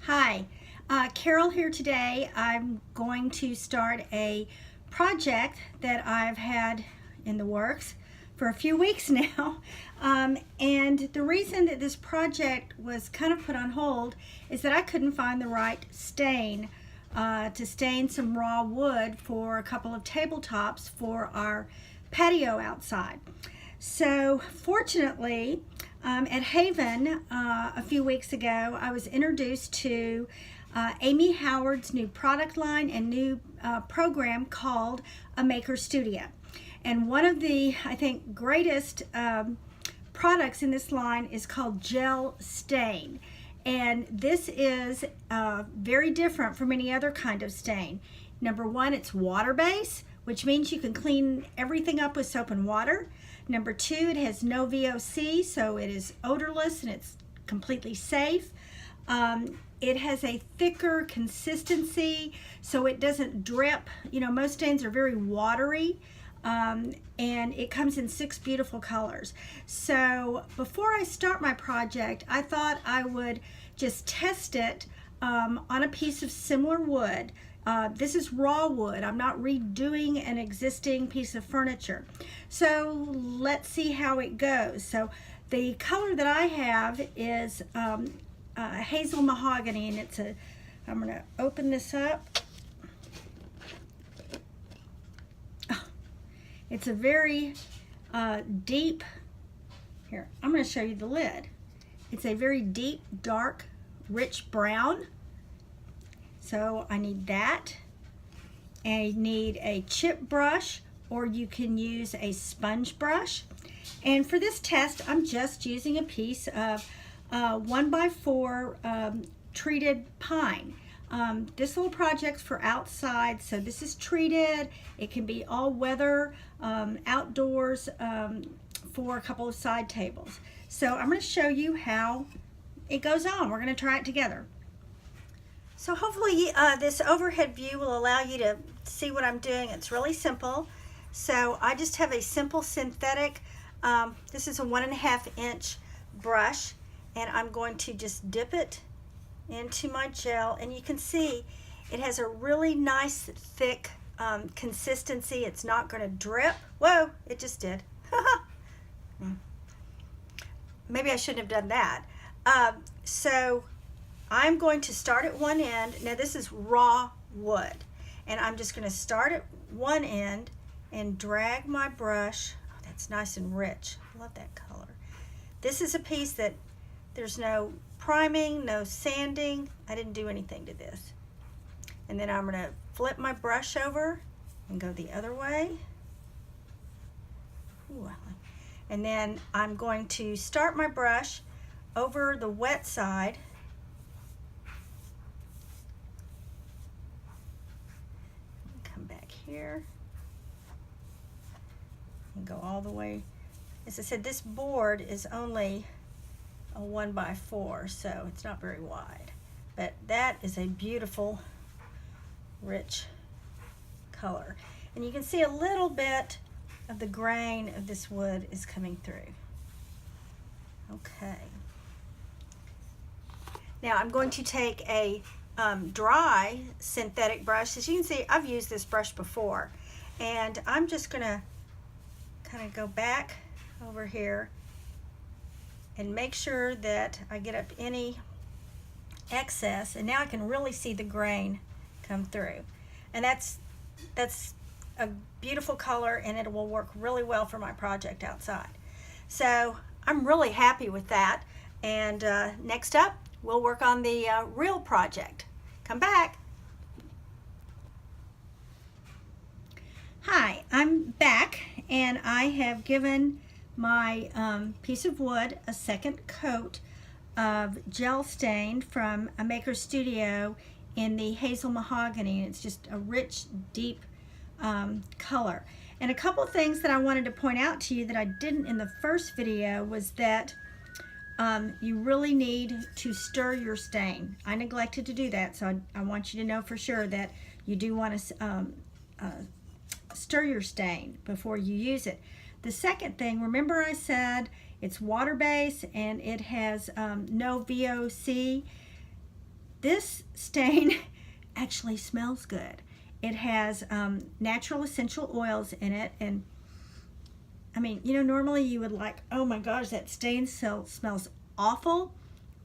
Hi, Carol here today. I'm going to start a project that I've had in the works for a few weeks now. And the reason that this project was kind of put on hold is that I couldn't find the right stain to stain some raw wood for a couple of tabletops for our patio outside. So fortunately, at Haven a few weeks ago, I was introduced to Amy Howard's new product line and new program called a Maker Studio. And one of the, I think, greatest products in this line is called Gel Stain. And this is very different from any other kind of stain. Number one, it's water-based, which means you can clean everything up with soap and water. Number two, it has no VOC, so it is odorless and it's completely safe. It has a thicker consistency, so it doesn't drip. You know, most stains are very watery, and it comes in 6 beautiful colors. So before I start my project, I thought I would just test it on a piece of similar wood. This is raw wood. I'm not redoing an existing piece of furniture. So let's see how it goes. So the color that I have is hazel mahogany, and I'm going to open this up. Oh, it's a very deep, here, I'm going to show you the lid. It's a very deep, dark, rich brown. So I need that. I need a chip brush, or you can use a sponge brush. And for this test, I'm just using a piece of 1x4 treated pine. This little project's for outside, so this is treated. It can be all weather, outdoors, for a couple of side tables. So I'm going to show you how it goes on. We're going to try it together. So hopefully this overhead view will allow you to see what I'm doing. It's really simple. So I just have a simple synthetic, this is a 1.5 inch brush, and I'm going to just dip it into my gel, and you can see it has a really nice thick consistency. It's not going to drip. Whoa, it just did. Maybe I shouldn't have done that. So I'm going to start at one end. Now this is raw wood, and I'm just going to start at one end and drag my brush. Oh, that's nice and rich. I love that color. This is a piece that there's no priming, no sanding. I didn't do anything to this. And then I'm going to flip my brush over and go the other way. Ooh, and then I'm going to start my brush over the wet side. Come back here and go all the way. As I said, this board is only a 1x4, so it's not very wide. But that is a beautiful, rich color. And you can see a little bit of the grain of this wood is coming through. Okay. Now I'm going to take a dry synthetic brush. As you can see, I've used this brush before, and I'm just going to kind of go back over here and make sure that I get up any excess, and now I can really see the grain come through. And that's a beautiful color, and it will work really well for my project outside. So I'm really happy with that. And next up, we'll work on the real project. Come back. Hi, I'm back, and I have given my piece of wood a second coat of gel stain from a Maker Studio in the hazel mahogany. It's just a rich, deep color. And a couple things that I wanted to point out to you that I didn't in the first video was that you really need to stir your stain. I neglected to do that, so I want you to know for sure that you do want to stir your stain before you use it. The second thing, remember I said it's water-based and it has no VOC. this stain actually smells good. It has natural essential oils in it, and I mean, you know, normally you would like, oh my gosh, that stain smells awful.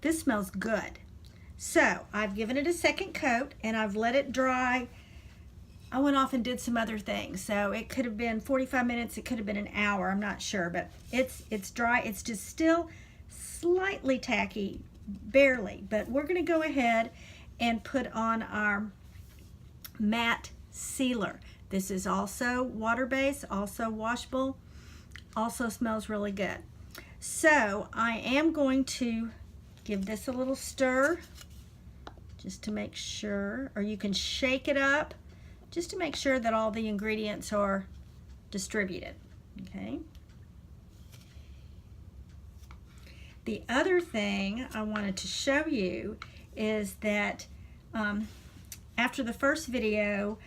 This smells good. So I've given it a second coat and I've let it dry. I went off and did some other things, so it could have been 45 minutes, it could have been an hour, I'm not sure, but it's dry. It's just still slightly tacky, barely, but we're going to go ahead and put on our matte sealer. This is also water-based, also washable, also smells really good. So I am going to give this a little stir just to make sure, or you can shake it up just to make sure that all the ingredients are distributed. Okay. The other thing I wanted to show you is that after the first video,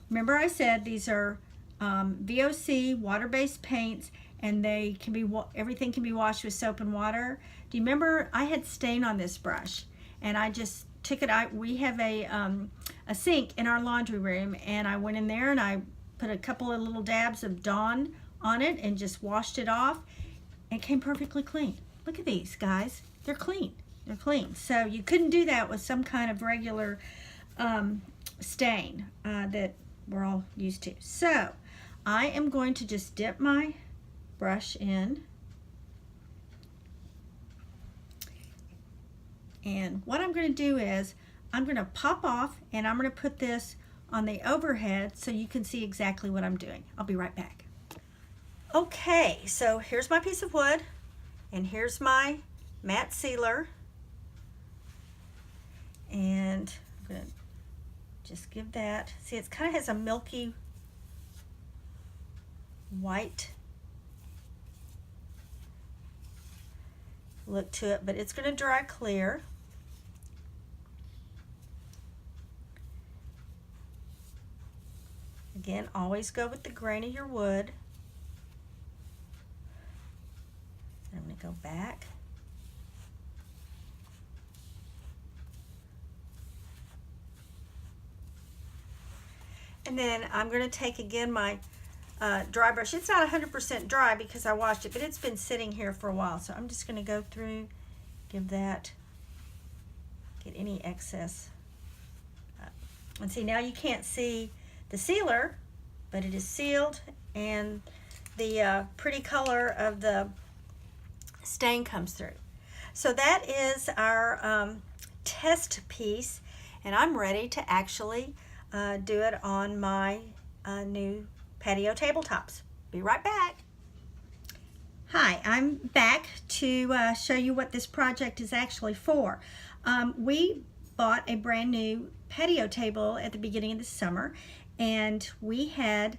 remember I said these are VOC water-based paints, and they can be everything can be washed with soap and water. Do you remember I had stain on this brush, and I just took it out. We have a sink in our laundry room, and I went in there and I put a couple of little dabs of Dawn on it and just washed it off. It came perfectly clean. Look at these, guys. They're clean. They're clean. So you couldn't do that with some kind of regular stain that we're all used to. So I am going to just dip my brush in. And what I'm going to do is I'm going to pop off and I'm going to put this on the overhead so you can see exactly what I'm doing. I'll be right back. Okay, so here's my piece of wood and here's my matte sealer. And I'm going to just give that, see, it kind of has a milky white look to it, but it's going to dry clear. Again, always go with the grain of your wood. I'm going to go back. And then I'm going to take again my dry brush. It's not 100% dry because I washed it, but it's been sitting here for a while. So I'm just going to go through, give that, get any excess. And see, now you can't see the sealer, but it is sealed, and the pretty color of the stain comes through. So that is our test piece, and I'm ready to actually do it on my new patio tabletops. Be right back. Hi, I'm back to show you what this project is actually for. We bought a brand new patio table at the beginning of the summer, and we had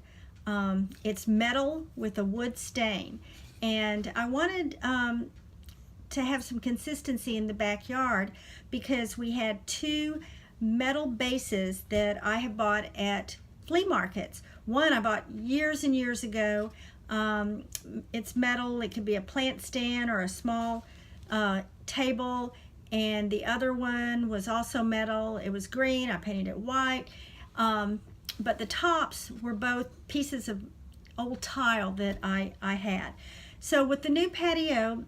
it's metal with a wood stain, and I wanted to have some consistency in the backyard because we had two metal bases that I have bought at flea markets. One I bought years and years ago. It's metal. It could be a plant stand or a small table, and the other one was also metal. It was green. I painted it white, but the tops were both pieces of old tile that I had. So with the new patio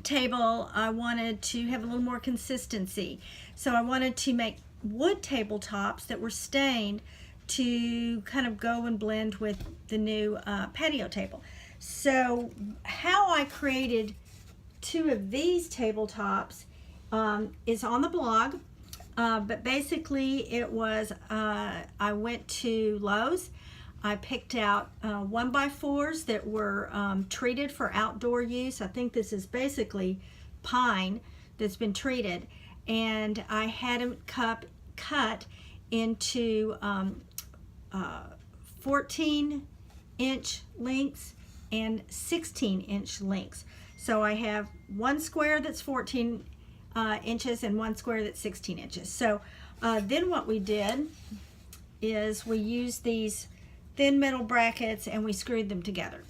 table, I wanted to have a little more consistency. So I wanted to make wood tabletops that were stained to kind of go and blend with the new patio table. So how I created two of these tabletops is on the blog, but basically it was I went to Lowe's. I picked out 1x4s that were treated for outdoor use. I think this is basically pine that's been treated, and I had them cut into 14-inch lengths and 16-inch lengths. So I have one square that's 14 inches and one square that's 16 inches. So then what we did is we used these thin metal brackets and we screwed them together.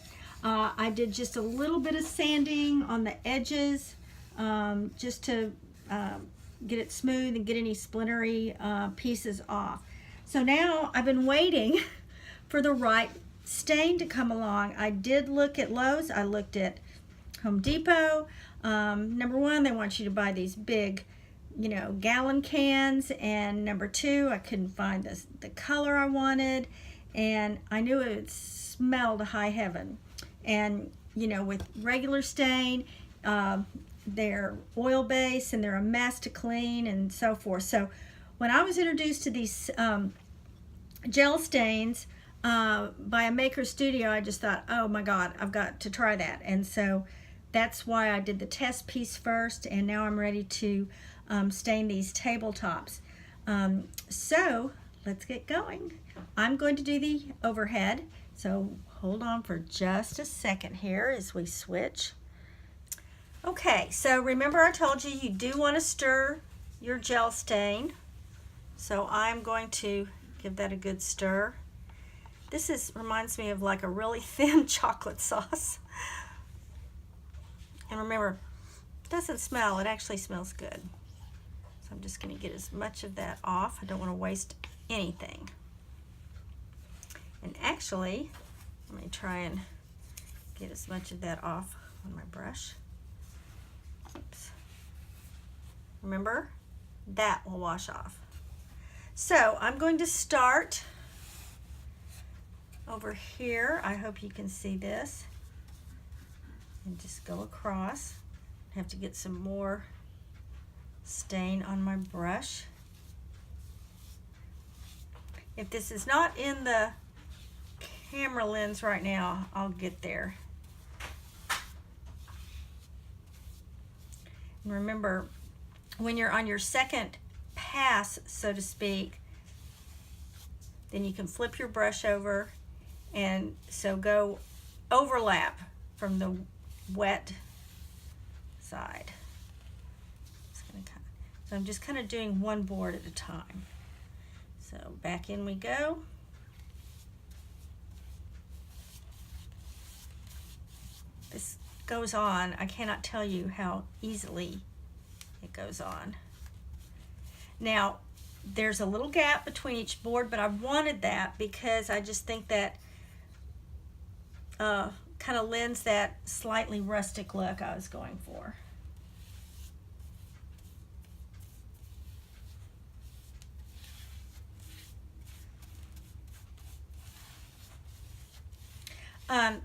I did just a little bit of sanding on the edges just to get it smooth and get any splintery pieces off. So now I've been waiting for the right stain to come along. I did look at Lowe's, I looked at Home Depot. Number one, they want you to buy these big, gallon cans, and number two, I couldn't find the color I wanted, and I knew it smelled to high heaven. And with regular stain, they're oil based and they're a mess to clean and so forth. So when I was introduced to these gel stains by a maker studio, I just thought, oh my God, I've got to try that. And so that's why I did the test piece first, and now I'm ready to stain these tabletops. So let's get going. I'm going to do the overhead, so hold on for just a second here as we switch. Okay, so remember I told you you do want to stir your gel stain, so I'm going to give that a good stir. This reminds me of like a really thin chocolate sauce. And remember, it doesn't smell, it actually smells good. So I'm just going to get as much of that off. I don't want to waste anything. And actually, let me try and get as much of that off on my brush. Oops. Remember, that will wash off. So I'm going to start over here. I hope you can see this. And just go across. I have to get some more stain on my brush. If this is not in the camera lens right now, I'll get there. And remember, when you're on your second pass, so to speak, then you can flip your brush over, and so go overlap from the wet side. So I'm just kind of doing one board at a time. So back in we go. This goes on. I cannot tell you how easily it goes on. Now, there's a little gap between each board, but I wanted that because I just think that kind of lends that slightly rustic look I was going for.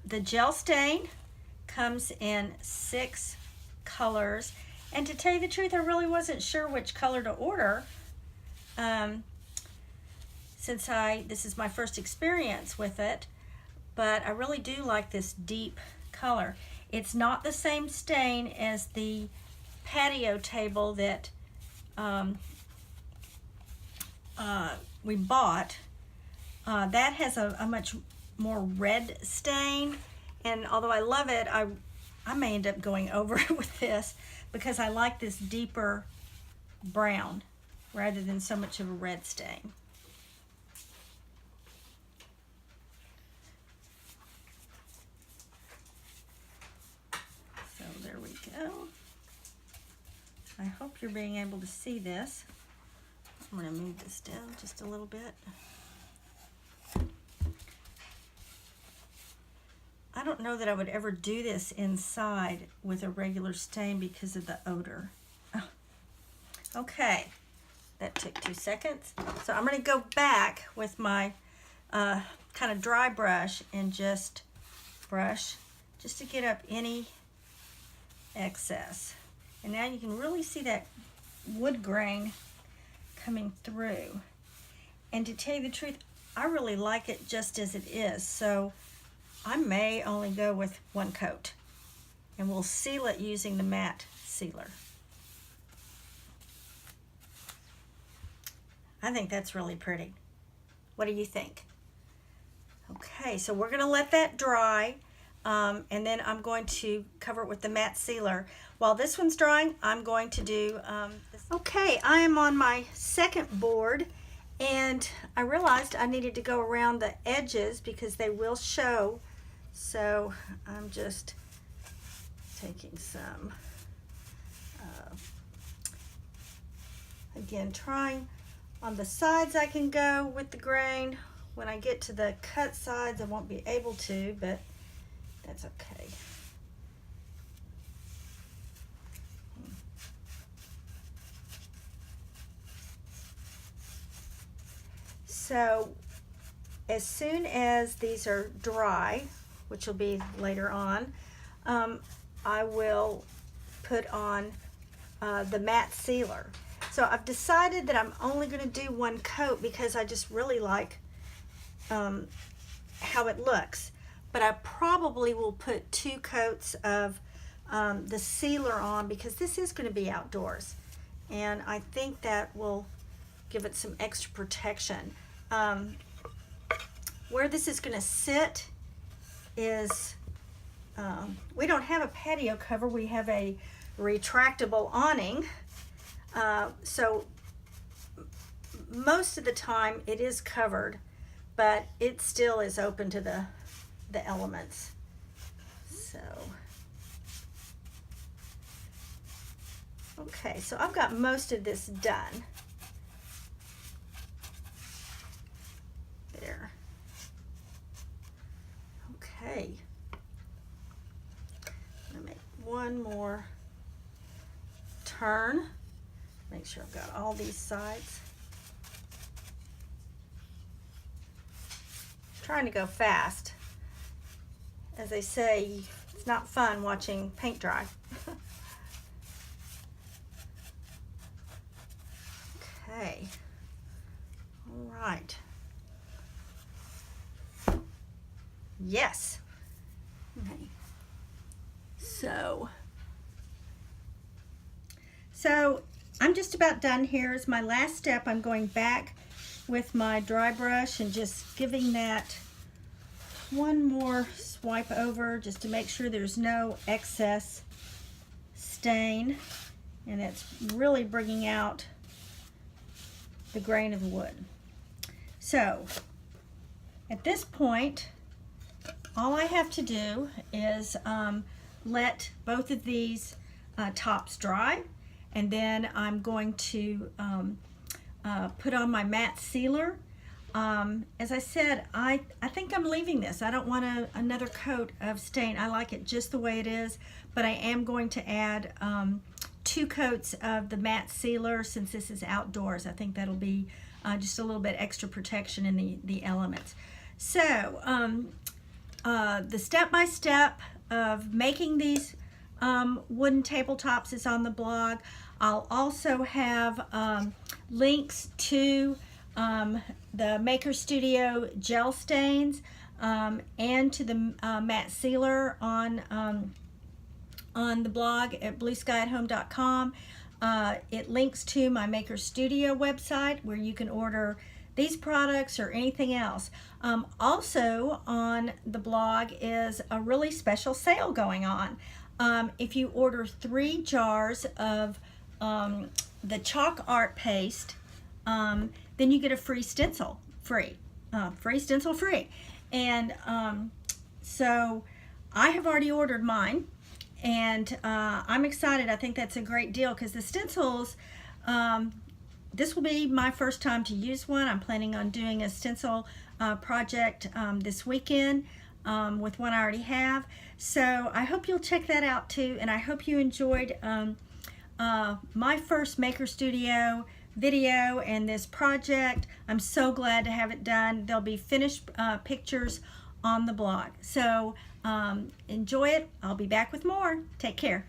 The gel stain comes in 6 colors, and to tell you the truth, I really wasn't sure which color to order since this is my first experience with it. But I really do like this deep color. It's not the same stain as the patio table that we bought. That has a much more red stain, and although I love it, I may end up going over it with this because I like this deeper brown rather than so much of a red stain. There we go. I hope you're being able to see this. I'm going to move this down just a little bit. I don't know that I would ever do this inside with a regular stain because of the odor. Oh. Okay, that took 2 seconds. So I'm going to go back with my kind of dry brush and just brush just to get up any excess. And now you can really see that wood grain coming through. And to tell you the truth, I really like it just as it is. So I may only go with 1 coat, and we'll seal it using the matte sealer. I think that's really pretty. What do you think? Okay, so we're gonna let that dry. And then I'm going to cover it with the matte sealer. While this one's drying, I'm going to do this. Okay, I am on my second board, and I realized I needed to go around the edges because they will show. So I'm just taking some Again, trying on the sides I can go with the grain. When I get to the cut sides, I won't be able to, but that's okay. So as soon as these are dry, which will be later on, I will put on the matte sealer. So I've decided that I'm only going to do one coat because I just really like how it looks. But I probably will put 2 coats of the sealer on because this is going to be outdoors. And I think that will give it some extra protection. Where this is going to sit is, we don't have a patio cover, we have a retractable awning. So most of the time it is covered, but it still is open to the elements. So, okay, so I've got most of this done. There. Okay. I'm gonna make one more turn. Make sure I've got all these sides. Trying to go fast. As they say, it's not fun watching paint dry. Okay. All right. Yes. Okay. So I'm just about done. Here is my last step. I'm going back with my dry brush and just giving that one more swipe over just to make sure there's no excess stain, and it's really bringing out the grain of the wood. So at this point, all I have to do is let both of these tops dry, and then I'm going to put on my matte sealer. As I said, I think I'm leaving this. I don't want another coat of stain. I like it just the way it is, but I am going to add 2 coats of the matte sealer since this is outdoors. I think that'll be just a little bit extra protection in the elements. So the step-by-step of making these wooden tabletops is on the blog. I'll also have links to the Maker Studio gel stains and to the matte sealer on the blog at blueskyathome.com. It links to my Maker Studio website where you can order these products or anything else. Also on the blog is a really special sale going on. If you order 3 jars of the chalk art paste, then you get a free stencil free. And so I have already ordered mine, and I'm excited. I think that's a great deal because the stencils, this will be my first time to use one. I'm planning on doing a stencil project this weekend with one I already have. So I hope you'll check that out too, and I hope you enjoyed my first Maker Studio video and this project. I'm so glad to have it done. There'll be finished pictures on the blog. So enjoy it. I'll be back with more. Take care.